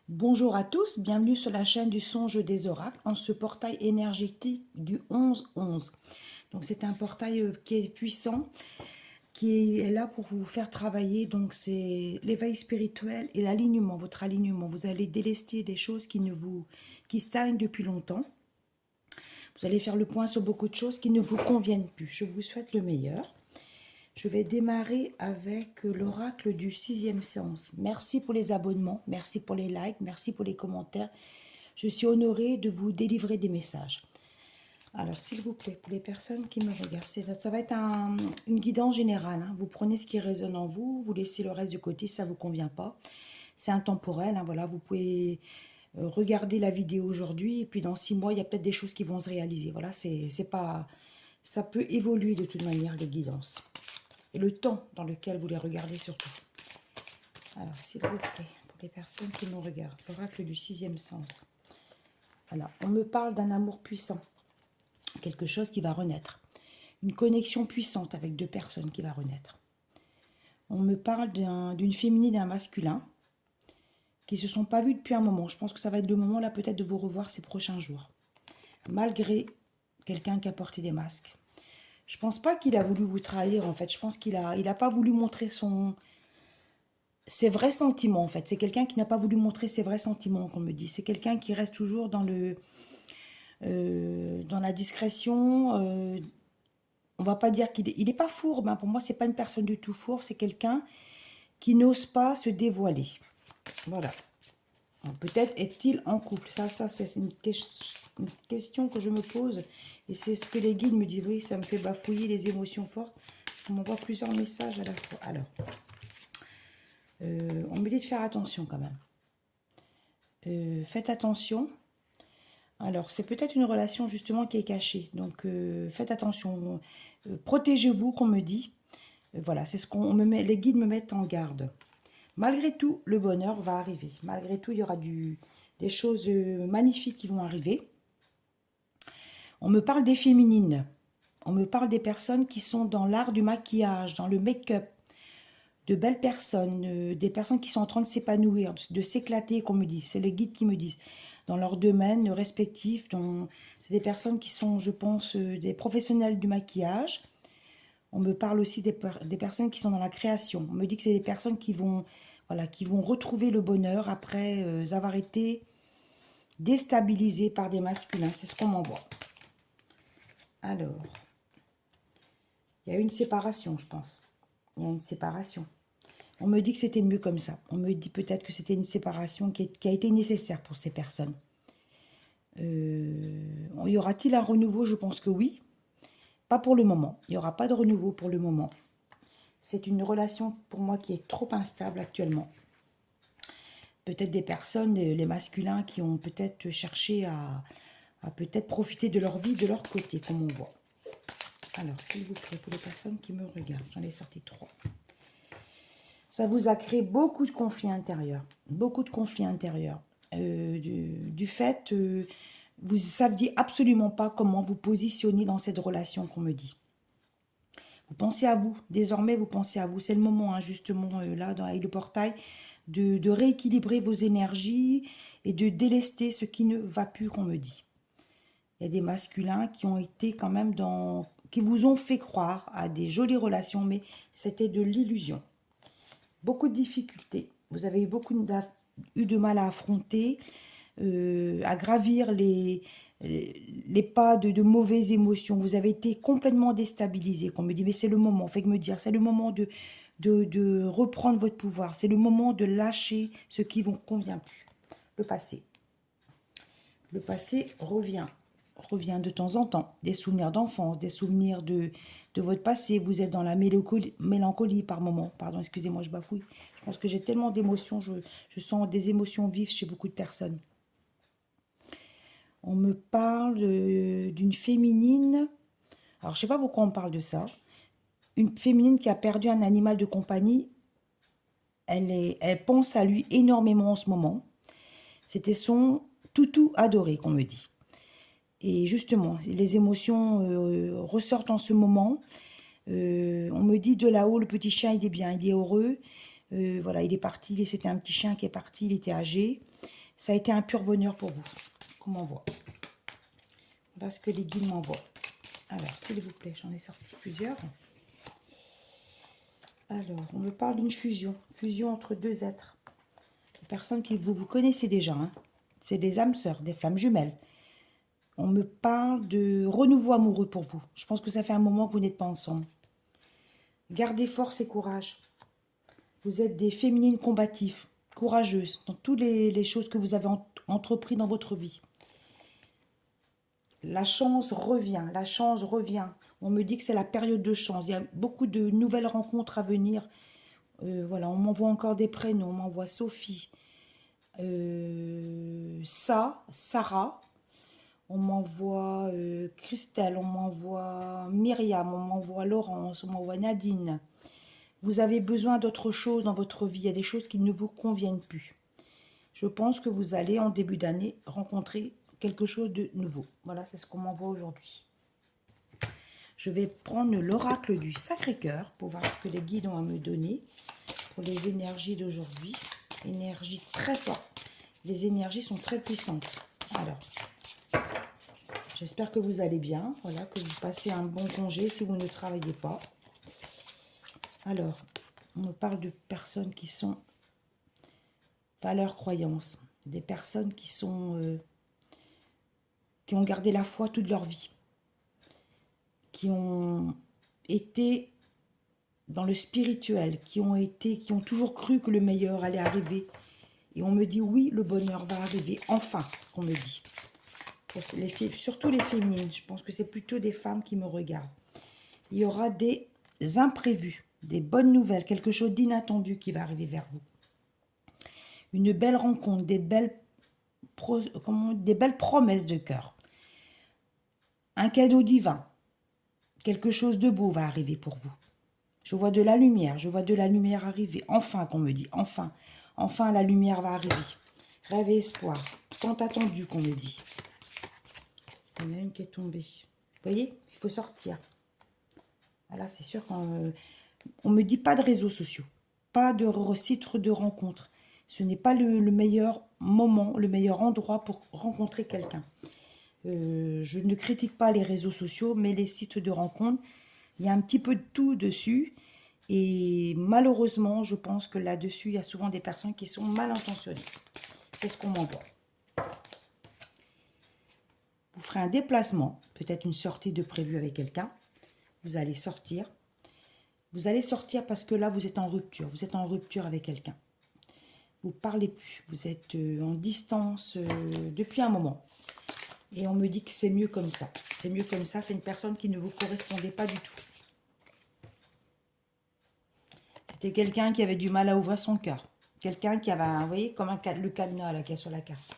Bonjour à tous, bienvenue sur la chaîne du songe des oracles en ce portail énergétique du 11-11. Donc c'est un portail qui est puissant, qui est là pour vous faire travailler. Donc c'est l'éveil spirituel et l'alignement, votre alignement. Vous allez délester des choses qui stagnent depuis longtemps. Vous allez faire le point sur beaucoup de choses qui ne vous conviennent plus. Je vous souhaite le meilleur. Je vais démarrer avec l'oracle du sixième sens. Merci pour les abonnements, merci pour les likes, merci pour les commentaires. Je suis honorée de vous délivrer des messages. Alors, s'il vous plaît, pour les personnes qui me regardent, ça va être une guidance générale. Hein. Vous prenez ce qui résonne en vous, vous laissez le reste de côté si ça ne vous convient pas. C'est intemporel. Hein, voilà, vous pouvez regarder la vidéo aujourd'hui et puis dans 6 mois, il y a peut-être des choses qui vont se réaliser. Voilà, c'est pas, ça peut évoluer de toute manière, les guidances. Et le temps dans lequel vous les regardez surtout. Alors, s'il vous plaît, pour les personnes qui me regardent, l'oracle du sixième sens. Alors, on me parle d'un amour puissant, quelque chose qui va renaître. Une connexion puissante avec deux personnes qui va renaître. On me parle d'une féminine et d'un masculin qui ne se sont pas vus depuis un moment. Je pense que ça va être le moment là peut-être de vous revoir ces prochains jours. Malgré quelqu'un qui a porté des masques. Je pense pas qu'il a voulu vous trahir en fait. Je pense qu'il a pas voulu montrer ses vrais sentiments en fait. C'est quelqu'un qui n'a pas voulu montrer ses vrais sentiments, qu'on me dit. C'est quelqu'un qui reste toujours dans la discrétion. On va pas dire qu'il est pas fourbe. Hein. Pour moi, c'est pas une personne du tout fourbe. C'est quelqu'un qui n'ose pas se dévoiler. Voilà. Peut-être est-il en couple. Ça c'est une question que je me pose. Et c'est ce que les guides me disent. Oui, ça me fait bafouiller les émotions fortes. On m'envoie plusieurs messages à la fois. Alors, on me dit de faire attention quand même. Faites attention. Alors, c'est peut-être une relation justement qui est cachée. Donc, faites attention. Protégez-vous, qu'on me dit. Voilà, c'est ce qu'on me met. Les guides me mettent en garde. Malgré tout, le bonheur va arriver. Malgré tout, il y aura des choses magnifiques qui vont arriver. On me parle des féminines. On me parle des personnes qui sont dans l'art du maquillage, dans le make-up, de belles personnes, des personnes qui sont en train de s'épanouir, de s'éclater, qu'on me dit. C'est les guides qui me disent. Dans leur domaine respectif. C'est des personnes qui sont, je pense, des professionnels du maquillage. On me parle aussi des personnes qui sont dans la création. On me dit que c'est des personnes qui vont, voilà, qui vont retrouver le bonheur après avoir été déstabilisées par des masculins. C'est ce qu'on m'envoie. Alors, il y a une séparation, je pense. Il y a une séparation. On me dit que c'était mieux comme ça. On me dit peut-être que c'était une séparation qui a été nécessaire pour ces personnes. Y aura-t-il un renouveau? Je pense que oui. Pas pour le moment. Il n'y aura pas de renouveau pour le moment. C'est une relation pour moi qui est trop instable actuellement. Peut-être des personnes, les masculins, qui ont peut-être cherché à peut-être profiter de leur vie de leur côté, comme on voit. Alors, s'il vous plaît, pour les personnes qui me regardent, j'en ai sorti 3. Ça vous a créé beaucoup de conflits intérieurs. Beaucoup de conflits intérieurs. Du fait, vous ne saviez absolument pas comment vous positionner dans cette relation qu'on me dit. Vous pensez à vous. Désormais, vous pensez à vous. C'est le moment, hein, justement, là, avec le portail, de rééquilibrer vos énergies et de délester ce qui ne va plus, qu'on me dit. Il y a des masculins qui ont été quand même qui vous ont fait croire à des jolies relations, mais c'était de l'illusion. Beaucoup de difficultés. Vous avez eu de mal à affronter, à gravir les pas de mauvaises émotions. Vous avez été complètement déstabilisé. Qu'on me dit, mais c'est le moment, faites me dire, c'est le moment de reprendre votre pouvoir. C'est le moment de lâcher ce qui ne vous convient plus. Le passé. Le passé revient de temps en temps. Des souvenirs d'enfance, des souvenirs de votre passé. Vous êtes dans la mélancolie par moment. Pardon, excusez-moi, je bafouille. Je pense que j'ai tellement d'émotions. Je sens des émotions vives chez beaucoup de personnes. On me parle d'une féminine. Alors, je ne sais pas pourquoi on parle de ça. Une féminine qui a perdu un animal de compagnie. Elle pense à lui énormément en ce moment. C'était son toutou adoré, qu'on me dit. Et justement, les émotions ressortent en ce moment. On me dit de là-haut, le petit chien, il est bien, il est heureux. Voilà, il est parti, c'était un petit chien qui est parti, il était âgé. Ça a été un pur bonheur pour vous, qu'on m'envoie. Voilà ce que les guides m'envoient. Alors, s'il vous plaît, j'en ai sorti plusieurs. Alors, on me parle d'une fusion. Fusion entre deux êtres. Des personnes que vous connaissez déjà. Hein. C'est des âmes sœurs, des flammes jumelles. On me parle de renouveau amoureux pour vous. Je pense que ça fait un moment que vous n'êtes pas ensemble. Gardez force et courage. Vous êtes des féminines combatives, courageuses, dans toutes les choses que vous avez entrepris dans votre vie. La chance revient, la chance revient. On me dit que c'est la période de chance. Il y a beaucoup de nouvelles rencontres à venir. Voilà, on m'envoie encore des prénoms. On m'envoie Sophie, Sarah. On m'envoie Christelle, on m'envoie Myriam, on m'envoie Laurence, on m'envoie Nadine. Vous avez besoin d'autre chose dans votre vie. Il y a des choses qui ne vous conviennent plus. Je pense que vous allez, en début d'année, rencontrer quelque chose de nouveau. Voilà, c'est ce qu'on m'envoie aujourd'hui. Je vais prendre l'oracle du Sacré-Cœur pour voir ce que les guides ont à me donner pour les énergies d'aujourd'hui. Énergie très forte. Les énergies sont très puissantes. Alors, j'espère que vous allez bien. Voilà, que vous passez un bon congé si vous ne travaillez pas. Alors, on me parle de personnes qui sont valeurs, croyances. Des personnes qui sont... qui ont gardé la foi toute leur vie, qui ont été dans le spirituel, qui ont toujours cru que le meilleur allait arriver. Et on me dit oui, le bonheur va arriver, enfin, on me dit. Surtout les féminines, je pense que c'est plutôt des femmes qui me regardent. Il y aura des imprévus, des bonnes nouvelles, quelque chose d'inattendu qui va arriver vers vous. Une belle rencontre, des belles promesses de cœur. Un cadeau divin, quelque chose de beau va arriver pour vous. Je vois de la lumière arriver. Enfin, qu'on me dit, enfin. Enfin, la lumière va arriver. Rêve et espoir, tant attendu qu'on me dit. Il y en a une qui est tombée. Vous voyez, il faut sortir. Voilà, c'est sûr qu'on me dit pas de réseaux sociaux, pas de site de rencontres. Ce n'est pas le meilleur moment, le meilleur endroit pour rencontrer quelqu'un. Je ne critique pas les réseaux sociaux, mais les sites de rencontres, il y a un petit peu de tout dessus. Et malheureusement, je pense que là-dessus, il y a souvent des personnes qui sont mal intentionnées. C'est ce qu'on m'envoie. Vous ferez un déplacement, peut-être une sortie de prévue avec quelqu'un. Vous allez sortir. Vous allez sortir parce que là, vous êtes en rupture. Vous êtes en rupture avec quelqu'un. Vous ne parlez plus. Vous êtes en distance depuis un moment. Et on me dit que c'est mieux comme ça. C'est mieux comme ça. C'est une personne qui ne vous correspondait pas du tout. C'était quelqu'un qui avait du mal à ouvrir son cœur. Quelqu'un qui avait, vous voyez, comme le cadenas là, qui est sur la carte.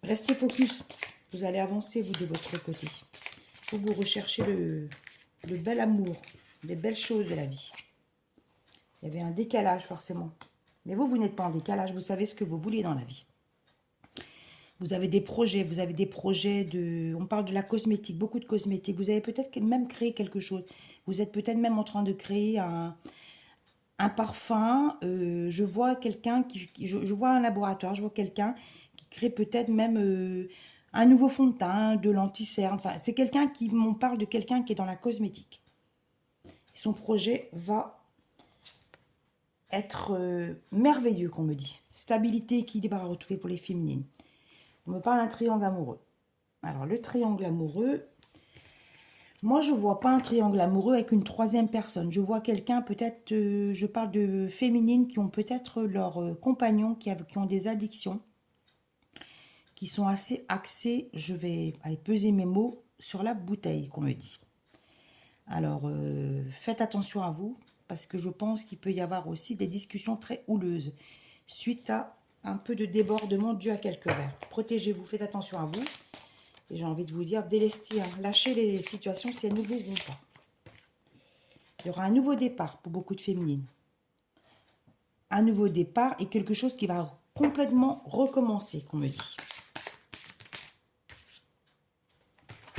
Restez focus. Vous allez avancer, vous, de votre côté. Vous recherchez le bel amour, les belles choses de la vie. Il y avait un décalage, forcément. Mais vous, vous n'êtes pas en décalage. Vous savez ce que vous voulez dans la vie. Vous avez des projets. Vous avez des projets de... On parle de la cosmétique, beaucoup de cosmétiques. Vous avez peut-être même créé quelque chose. Vous êtes peut-être même en train de créer un parfum. Je vois quelqu'un je vois un laboratoire. Je vois quelqu'un qui crée peut-être même... un nouveau fond de teint, de l'anti-cerne. Enfin, c'est quelqu'un qui m'en parle de quelqu'un qui est dans la cosmétique. Son projet va être merveilleux, qu'on me dit. Stabilité, équilibre à retrouver pour les féminines. On me parle d'un triangle amoureux. Alors, le triangle amoureux, moi, je ne vois pas un triangle amoureux avec une troisième personne. Je vois quelqu'un, peut-être, je parle de féminines qui ont peut-être leurs compagnons qui ont des addictions, qui sont assez axés, je vais aller peser mes mots, sur la bouteille, qu'on me dit. Alors, faites attention à vous, parce que je pense qu'il peut y avoir aussi des discussions très houleuses, suite à un peu de débordement dû à quelques verres. Protégez-vous, faites attention à vous. Et j'ai envie de vous dire, délestez, lâchez les situations si elles ne vous vont pas. Il y aura un nouveau départ pour beaucoup de féminines. Un nouveau départ et quelque chose qui va complètement recommencer, qu'on me dit.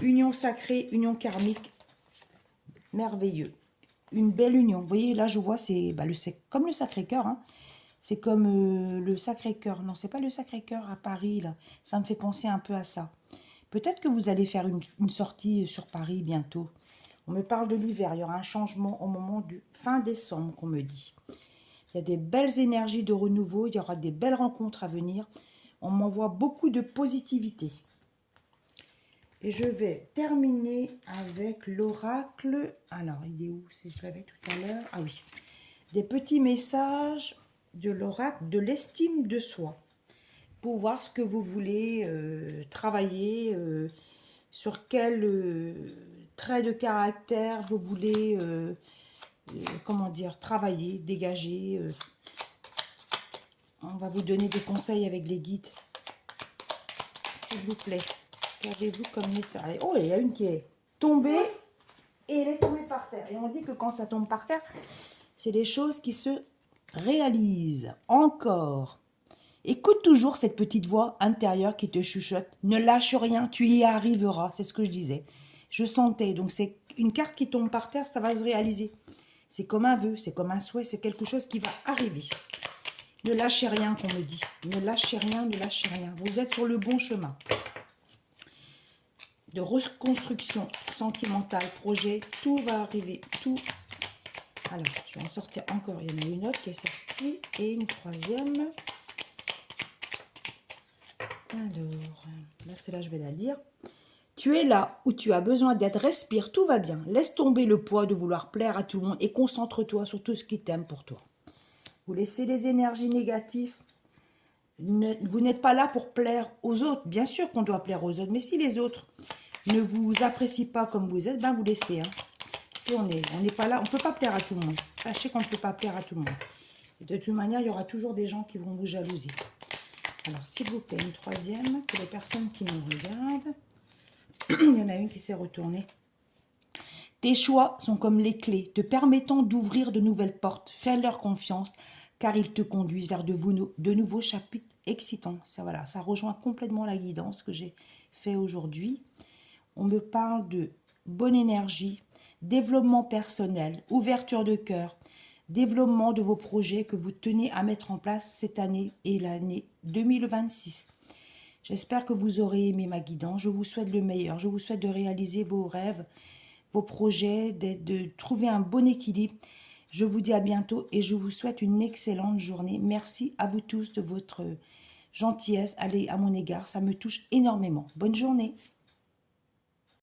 Union sacrée, union karmique, merveilleux. une belle union. Vous voyez, là, je vois, c'est comme le Sacré-Cœur, hein. C'est comme le Sacré-Cœur. Non, c'est pas le Sacré-Cœur à Paris, là. Ça me fait penser un peu à ça. Peut-être que vous allez faire une sortie sur Paris bientôt. On me parle de l'hiver. Il y aura un changement au moment du fin décembre, qu'on me dit. Il y a des belles énergies de renouveau. Il y aura des belles rencontres à venir. On m'envoie beaucoup de positivité. Et je vais terminer avec l'oracle. Alors, il est où? Je l'avais tout à l'heure. Ah oui. Des petits messages de l'oracle de l'estime de soi. Pour voir ce que vous voulez travailler, sur quel trait de caractère vous voulez, comment dire, travailler, dégager. On va vous donner des conseils avec les guides. S'il vous plaît. Qu'avez-vous comme message? Oh, il y a une qui est tombée et elle est tombée par terre. Et on dit que quand ça tombe par terre, c'est des choses qui se réalisent. Encore. Écoute toujours cette petite voix intérieure qui te chuchote. Ne lâche rien, tu y arriveras. C'est ce que je disais. Je sentais. Donc c'est une carte qui tombe par terre, ça va se réaliser. C'est comme un vœu, c'est comme un souhait, c'est quelque chose qui va arriver. Ne lâchez rien, qu'on me dit. Ne lâchez rien, ne lâchez rien. Vous êtes sur le bon chemin. De reconstruction sentimentale, projet, tout va arriver, tout. Alors, je vais en sortir encore. Il y en a une autre qui est sortie et une troisième. Alors, là, celle-là, je vais la lire. Tu es là où tu as besoin d'être, respire, tout va bien. Laisse tomber le poids de vouloir plaire à tout le monde et concentre-toi sur tout ce qui t'aime pour toi. Vous laissez les énergies négatives. Vous n'êtes pas là pour plaire aux autres. Bien sûr qu'on doit plaire aux autres, mais si les autres ne vous apprécient pas comme vous êtes, ben vous laissez. Hein. Et on n'est pas là, on ne peut pas plaire à tout le monde. Sachez qu'on ne peut pas plaire à tout le monde. Et de toute manière, il y aura toujours des gens qui vont vous jalouser. Alors, s'il vous plaît, une troisième, pour les personnes qui nous regardent. Il y en a une qui s'est retournée. Tes choix sont comme les clés, te permettant d'ouvrir de nouvelles portes. Fais-leur confiance, car ils te conduisent vers de nouveaux chapitres excitants. Ça, voilà, ça rejoint complètement la guidance que j'ai fait aujourd'hui. On me parle de bonne énergie, développement personnel, ouverture de cœur, développement de vos projets que vous tenez à mettre en place cette année et l'année 2026. J'espère que vous aurez aimé ma guidance. Je vous souhaite le meilleur. Je vous souhaite de réaliser vos rêves, vos projets, de trouver un bon équilibre. Je vous dis à bientôt et je vous souhaite une excellente journée. Merci à vous tous de votre gentillesse à mon égard. Ça me touche énormément. Bonne journée.